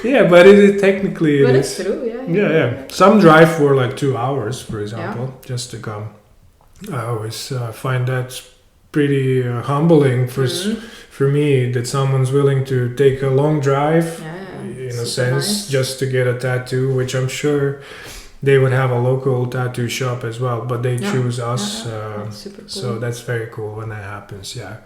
Yeah, but it technically But it it's is. true, yeah. Yeah. Some drive for like 2 hours, for example, just to come. I always find that pretty humbling for me that someone's willing to take a long drive, in a sense, nice. just to get a tattoo, which I'm sure they would have a local tattoo shop as well, but they choose us. That's super cool. So that's very cool when that happens. Yeah.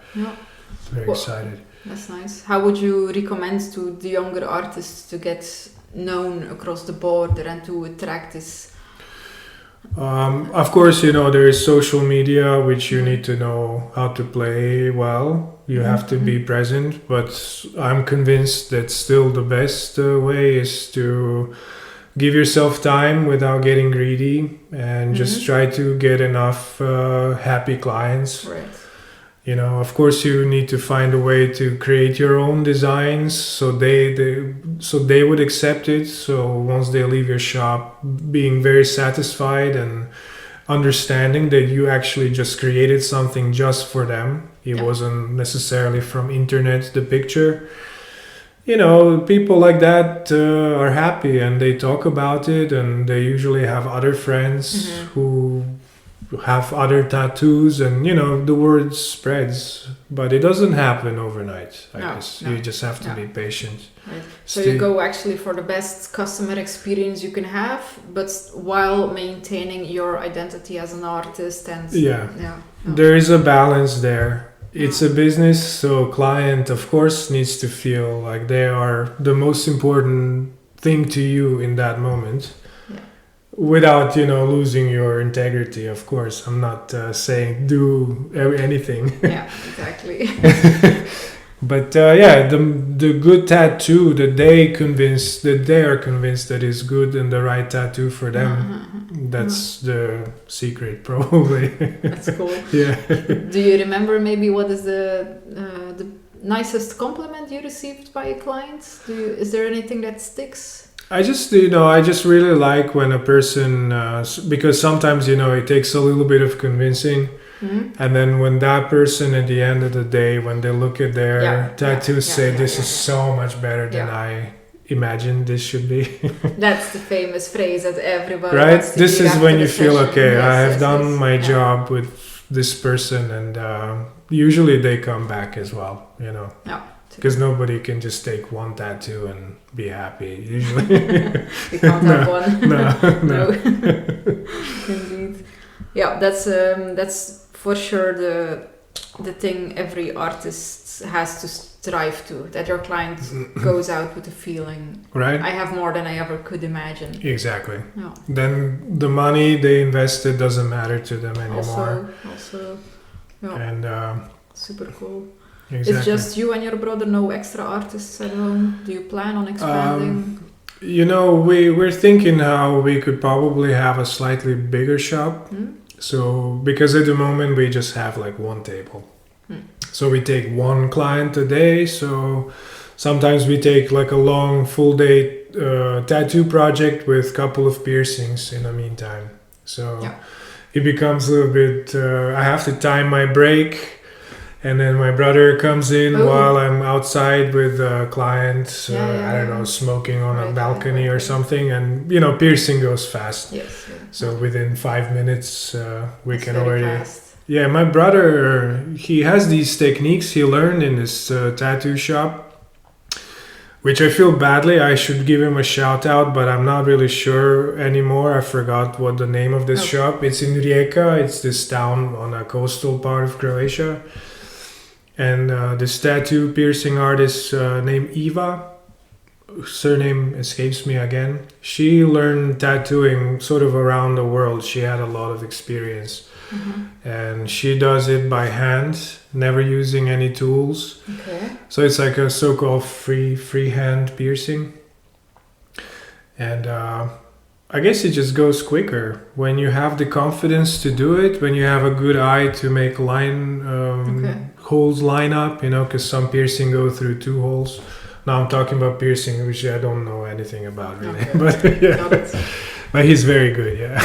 Very excited. That's nice. How would you recommend to the younger artists to get known across the border and to attract this? Of course, there is social media, which you need to know how to play well. You have to be present, but I'm convinced that still the best way is to give yourself time without getting greedy and just try to get enough happy clients. Right. Of course, you need to find a way to create your own designs so they would accept it. So once they leave your shop, being very satisfied and understanding that you actually just created something just for them. It wasn't necessarily from internet, the picture. People like that are happy and they talk about it, and they usually have other friends who have other tattoos, and the word spreads, but it doesn't happen overnight. I guess you just have to be patient. Right. So you go actually for the best customer experience you can have, but while maintaining your identity as an artist. And there is a balance there. It's a business, so client of course needs to feel like they are the most important thing to you in that moment. Without losing your integrity, of course. I'm not saying do anything. Yeah, exactly. But the good tattoo that they are convinced that is good and the right tattoo for them. That's the secret, probably. That's cool. Yeah. Do you remember maybe what is the nicest compliment you received by a client? Is there anything that sticks? I just really like when a person, because sometimes, it takes a little bit of convincing. And then when that person at the end of the day, when they look at their tattoo, say, this is so much better than I imagined this should be. That's the famous phrase that everybody right? wants to This hear is after when the you feel, session. okay, I have done my job with this person, and usually they come back as well, Because nobody can just take one tattoo and be happy, usually. You can't have one. No. Indeed. Yeah, that's for sure the thing every artist has to strive to, that your client goes out with a feeling, right? I have more than I ever could imagine. Exactly. Yeah. Then the money they invested doesn't matter to them anymore. Also, and super cool. Exactly. It's just you and your brother, no extra artists at home? Do you plan on expanding? We're thinking how we could probably have a slightly bigger shop. So, because at the moment we just have like one table. So we take one client a day. So sometimes we take like a long full day tattoo project with a couple of piercings in the meantime. So it becomes a little bit, I have to time my break. And then my brother comes in while I'm outside with a client, I don't know, smoking on a balcony or something. And, piercing goes fast. Yes. So within 5 minutes, we can already... Fast. Yeah, my brother, he has these techniques he learned in his tattoo shop, which I feel badly. I should give him a shout out, but I'm not really sure anymore. I forgot what the name of this shop. It's in Rijeka. It's this town on a coastal part of Croatia. And this tattoo piercing artist named Eva, surname escapes me again. She learned tattooing sort of around the world. She had a lot of experience. And she does it by hand, never using any tools. Okay. So it's like a so-called freehand piercing. And I guess it just goes quicker when you have the confidence to do it, when you have a good eye to make line holes line up, because some piercing go through 2 holes. Now I'm talking about piercing, which I don't know anything about really. Okay. But yeah. But he's very good, yeah.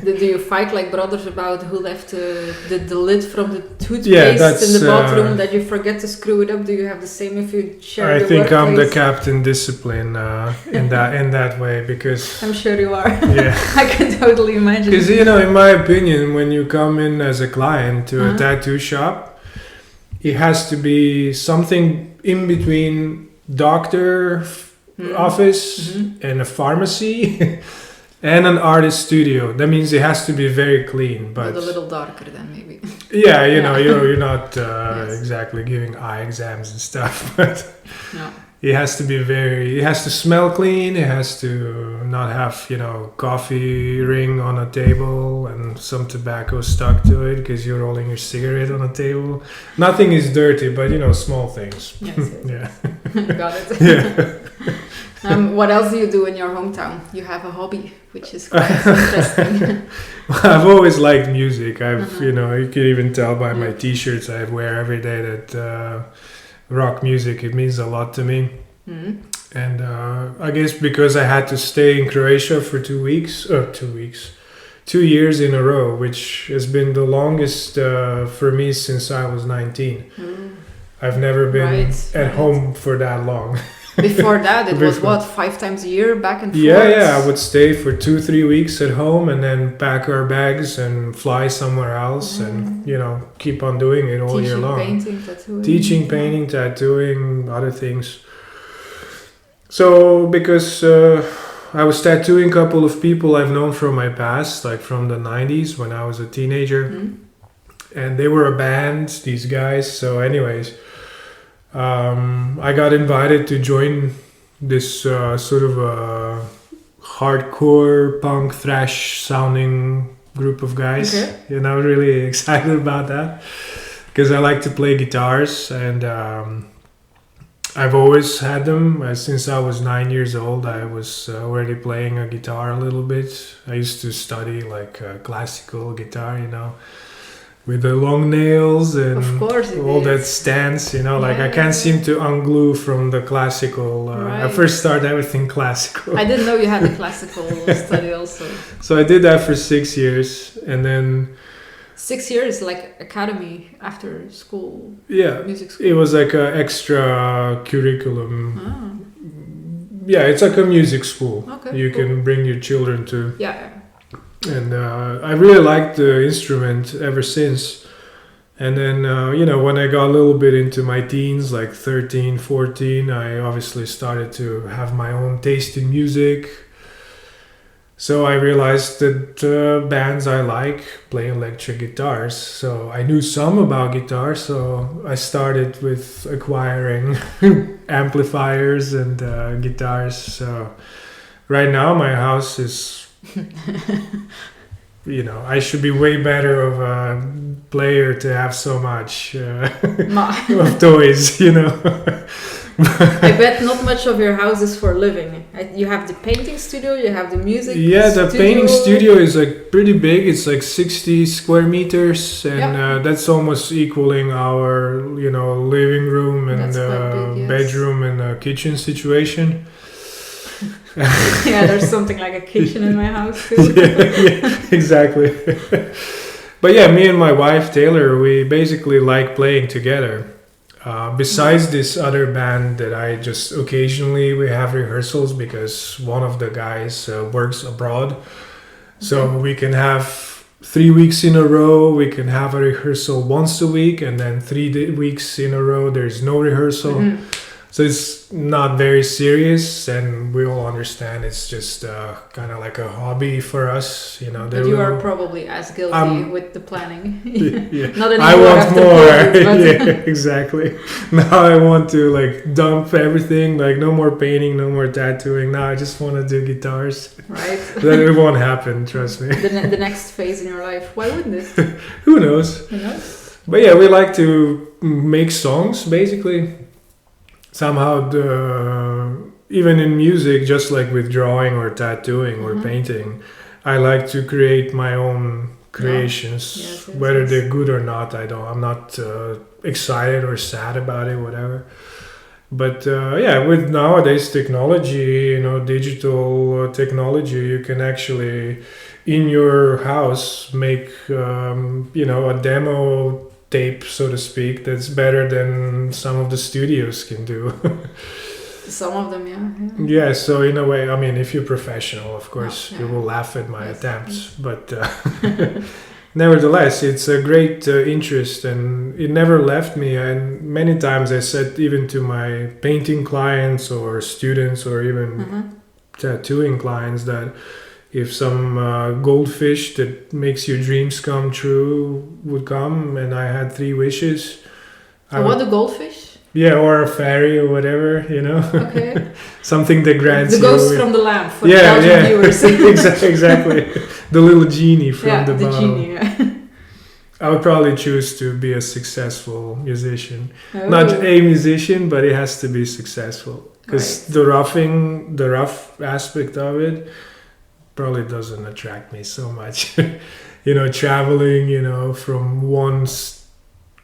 Do you fight like brothers about who left the lid from the toothpaste in the bathroom that you forget to screw it up? Do you have the same if you share the workplace? I think I'm the captain discipline in that way, because... I'm sure you are. Yeah. I can totally imagine. Because, in my opinion, when you come in as a client to a tattoo shop, it has to be something in between doctor office and a pharmacy and an artist studio. That means it has to be very clean, but a little darker then maybe. Yeah, you're not exactly giving eye exams and stuff, but no. It has to smell clean. It has to not have, coffee ring on a table and some tobacco stuck to it because you're rolling your cigarette on a table. Nothing is dirty, but, small things. Yes. Yeah. Got it. Yeah. What else do you do in your hometown? You have a hobby, which is quite interesting. I've always liked music. you can even tell by my t-shirts I wear every day that rock music, it means a lot to me. And I guess because I had to stay in Croatia for 2 years in a row, which has been the longest for me since I was 19. I've never been at home for that long. Before that, it was 5 times a year back and forth? Yeah, I would stay for 2-3 weeks at home and then pack our bags and fly somewhere else and, keep on doing it all year long. Teaching, painting, tattooing, other things. So, because I was tattooing a couple of people I've known from my past, like from the 90s when I was a teenager. And they were a band, these guys. So anyways... I got invited to join this sort of a hardcore punk thrash sounding group of guys. Okay. Really excited about that because I like to play guitars and I've always had them. Since I was 9 years old, I was already playing a guitar a little bit. I used to study like classical guitar, with the long nails and of course all that stance, I can't seem to unglue from the classical. Right. I first started everything classical. I didn't know you had a classical study also. So I did that for 6 years and then... 6 years, like academy after school? Yeah, music school. It was like an extra curriculum. Yeah, it's like a music school. Okay, you can bring your children to. Yeah. And I really liked the instrument ever since. And then, when I got a little bit into my teens, like 13, 14, I obviously started to have my own taste in music. So I realized that bands I like play electric guitars. So I knew some about guitar, so I started with acquiring amplifiers and guitars. So right now my house is... I should be way better of a player to have so much of toys, I bet not much of your house is for living. You have the painting studio, you have the music the painting studio is like pretty big. It's like 60 square meters and that's almost equaling our, living room and big, bedroom and kitchen situation. Yeah, there's something like a kitchen in my house too. yeah, exactly. But yeah, me and my wife Taylor, we basically like playing together. Besides this other band that I just occasionally we have rehearsals because one of the guys works abroad, so we can have 3 weeks in a row. We can have a rehearsal once a week, and then 3 weeks in a row there's no rehearsal. So it's not very serious, and we all understand it's just kind of like a hobby for us, But you are probably as guilty with the planning. Yeah. Not anymore. I want more. COVID, yeah, exactly. Now I want to dump everything. No more painting, no more tattooing. Now I just want to do guitars. Right. That won't happen. Trust me. The next phase in your life. Why wouldn't it? Who knows? But yeah, we like to make songs basically. Somehow, even in music, just like with drawing or tattooing or painting, I like to create my own creations. Yes, Whether they're good or not, I'm not excited or sad about it, whatever. But with nowadays technology, digital technology, you can actually in your house make a demo tape, so to speak, that's better than some of the studios can do. Some of them, yeah. Yeah, so in a way, I mean, if you're professional, of course, you will laugh at my attempts, but nevertheless, it's a great interest, and it never left me. And many times I said, even to my painting clients or students or even tattooing clients, that if some goldfish that makes your dreams come true would come, and I had 3 wishes. What, a goldfish? Yeah, or a fairy or whatever, Okay. Something that grants the ghost from the lamp for the viewers. Exactly. The little genie from the bottle. Genie, yeah. I would probably choose to be a successful musician. Not a musician, but it has to be successful. Because the rough aspect of it probably doesn't attract me so much. Traveling, from one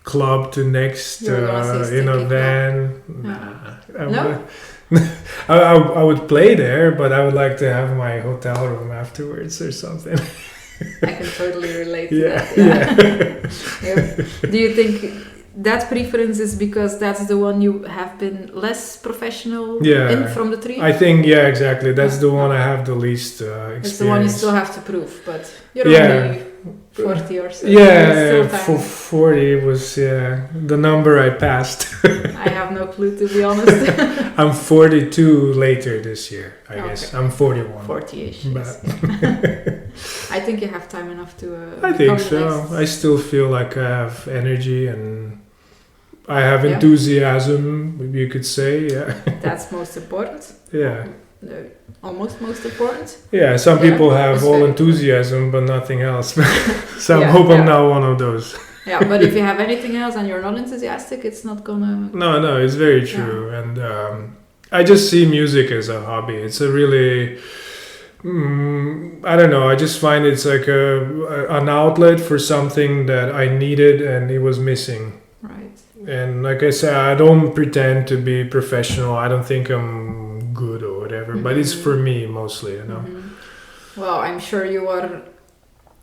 club to next in a van. No? I would play there, but I would like to have my hotel room afterwards or something. I can totally relate to that. Yeah. Do you think that preference is because that's the one you have been less professional in from the 3? I think, exactly. That's the one I have the least experience. It's the one you still have to prove, but you're only 40 or so. For 40 was the number I passed. I have no clue, to be honest. I'm 42 later this year, I guess. I'm 41. 40-ish. I think you have time enough to I think so. I still feel like I have energy and I have enthusiasm, you could say. That's most important. Almost most important. Yeah, some people have all enthusiasm but nothing else. So I hope I'm not one of those. Yeah, but if you have anything else and you're not enthusiastic, it's not gonna... No, it's very true. And I just see music as a hobby. It's a really... I don't know, I just find it's like an outlet for something that I needed and it was missing. Right. And like I said, I don't pretend to be professional. I don't think I'm good or whatever, but it's for me mostly, Well, I'm sure you are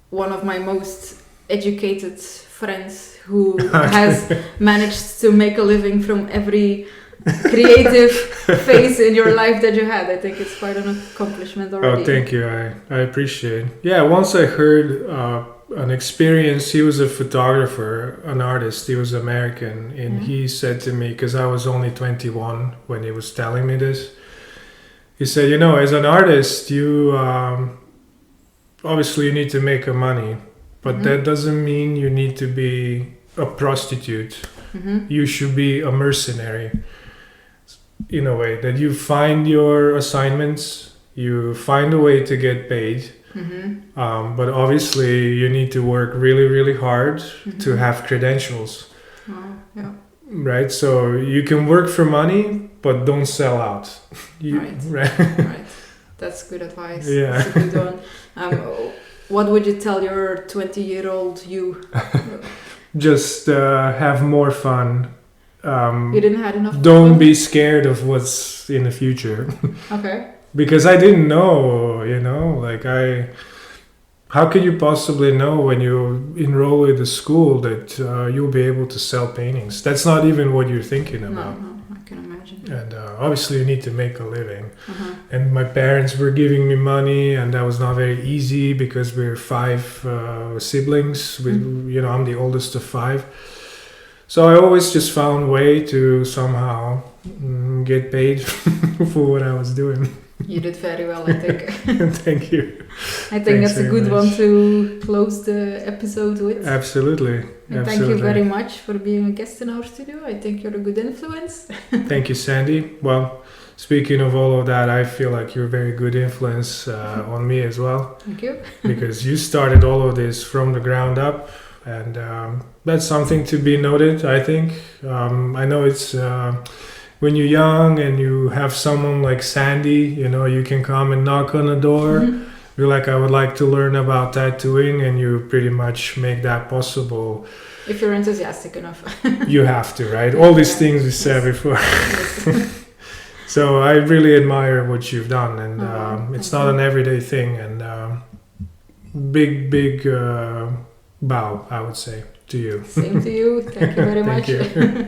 one of my most educated friends who has managed to make a living from every creative phase in your life that you had. I think it's quite an accomplishment already. Oh, thank you. I appreciate it. Yeah, once I heard an experience. He was a photographer, an artist. He was American, and he said to me, because I was only 21 when he was telling me this, he said, you know, as an artist, you obviously you need to make a money, but that doesn't mean you need to be a prostitute. You should be a mercenary in a way, that you find your assignments, you find a way to get paid. But obviously you need to work really, really hard to have credentials. Right? So you can work for money, but don't sell out. Right. That's good advice. Yeah. That's a good one. What would you tell your 20-year-old you? Just have more fun. You didn't have enough Don't fun? be scared of what's in the future. Okay. Because I didn't know, how can you possibly know when you enroll in the school that you'll be able to sell paintings? That's not even what you're thinking about. No, I can imagine. And obviously you need to make a living. And my parents were giving me money, and that was not very easy because we're 5 siblings. I'm the oldest of 5. So I always just found a way to somehow get paid for what I was doing. You did very well, I think. Thank you. I think that's a good one to close the episode with. Absolutely. And thank you very much for being a guest in our studio. I think you're a good influence. Thank you, Sandy. Well, speaking of all of that, I feel like you're a very good influence on me as well. Thank you. Because you started all of this from the ground up. And that's something to be noted, I think. I know it's... when you're young and you have someone like Sandy, you can come and knock on the door feel like I would like to learn about tattooing, and you pretty much make that possible. If you're enthusiastic enough. You have to, right? All these things we said before. So I really admire what you've done, and it's not an everyday thing, and big bow, I would say, to you. Same to you. Thank you very much. Thank you.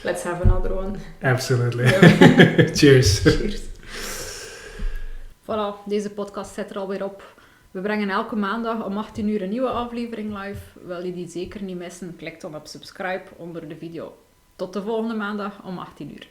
Let's have another one. Absolutely. Cheers. Cheers. Voilà, deze podcast zit er alweer op. We brengen elke maandag om 18 uur een nieuwe aflevering live. Wil je die zeker niet missen? Klik dan op subscribe onder de video. Tot de volgende maandag om 18 uur.